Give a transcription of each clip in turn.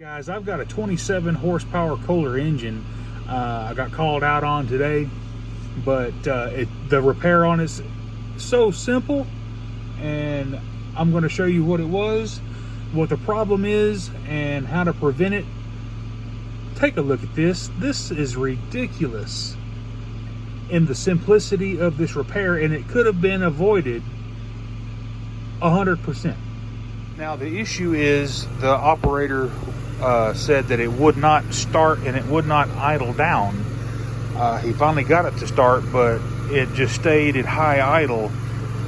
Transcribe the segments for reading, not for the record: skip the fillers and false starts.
Guys, I've got a 27 horsepower Kohler engine I got called out on today, but the repair on it's so simple, and I'm going to show you what it was, what the problem is, and how to prevent it. Take a look at this. This is ridiculous in the simplicity of this repair, and it could have been avoided 100%. Now the issue is the operator said that it would not start and it would not idle down. He finally got it to start, but it just stayed at high idle,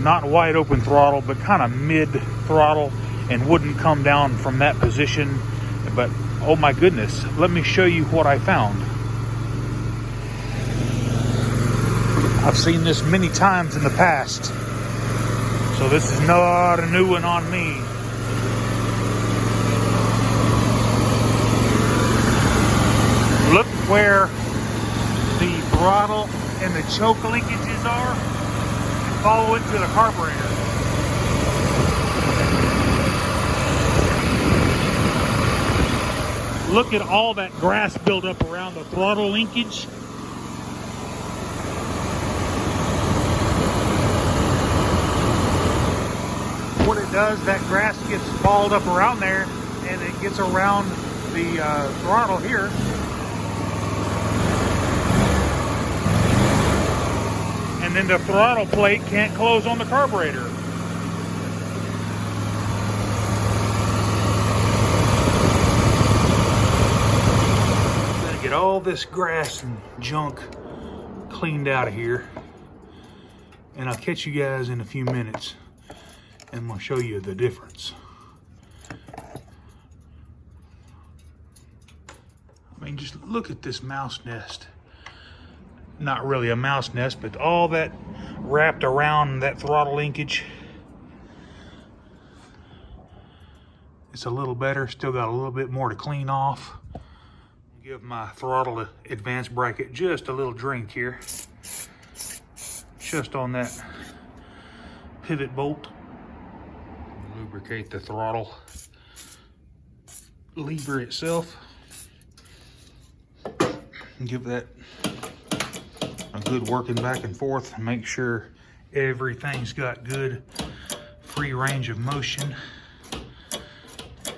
not wide open throttle, but kind of mid throttle, and wouldn't come down from that position. But oh my goodness, let me show you what I found. I've seen this many times in the past, so this is not a new one on me. Look where the throttle and the choke linkages are, and follow it to the carburetor. Look at all that grass buildup around the throttle linkage. What it does, that grass gets balled up around there, and it gets around the throttle here. And then the throttle plate can't close on the carburetor. Gotta get all this grass and junk cleaned out of here. And I'll catch you guys in a few minutes, and I'm gonna show you the difference. I mean, just look at this mouse nest. Not really a mouse nest, but all that wrapped around that throttle linkage. It's a little better, still got a little bit more to clean off. Give my throttle advance bracket just a little drink here. Just on that pivot bolt. Lubricate the throttle lever itself. Give that a good working back and forth. Make sure everything's got good free range of motion.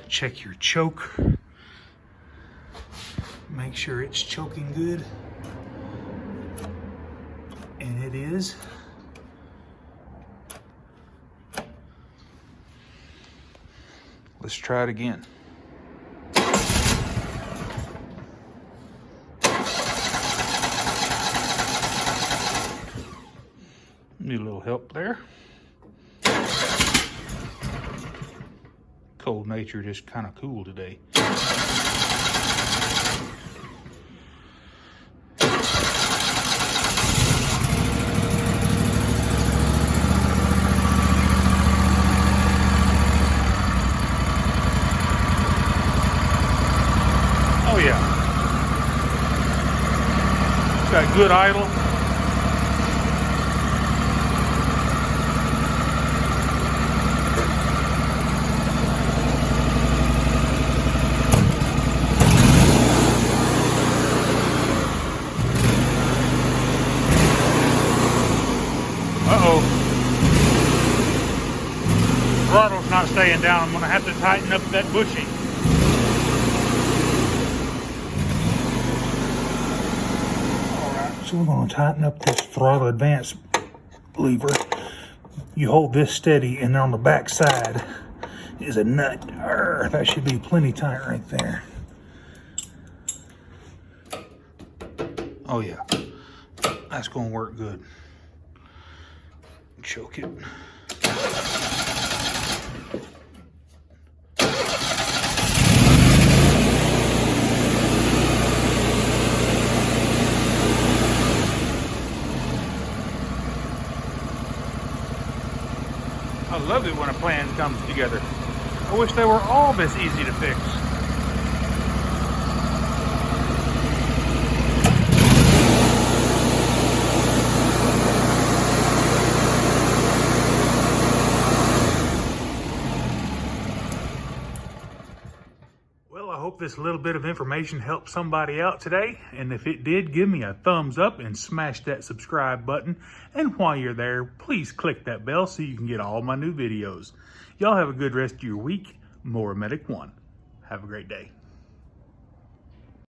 Check your choke. Make sure it's choking good. And it is. Let's try it again. Need a little help there. Cold nature, just kind of cool today. Oh yeah. It's got good idle. Throttle's not staying down. I'm going to have to tighten up that bushing. Alright, so we're going to tighten up this throttle advance lever. You hold this steady, and on the back side is a nut. That should be plenty tight right there. Oh yeah, that's going to work good. Choke it. I love it when a plan comes together. I wish they were all this easy to fix. hope this little bit of information helped somebody out today. And if it did, give me a thumbs up and smash that subscribe button. And while you're there, please click that bell so you can get all my new videos. Y'all have a good rest of your week. More Medic One. Have a great day.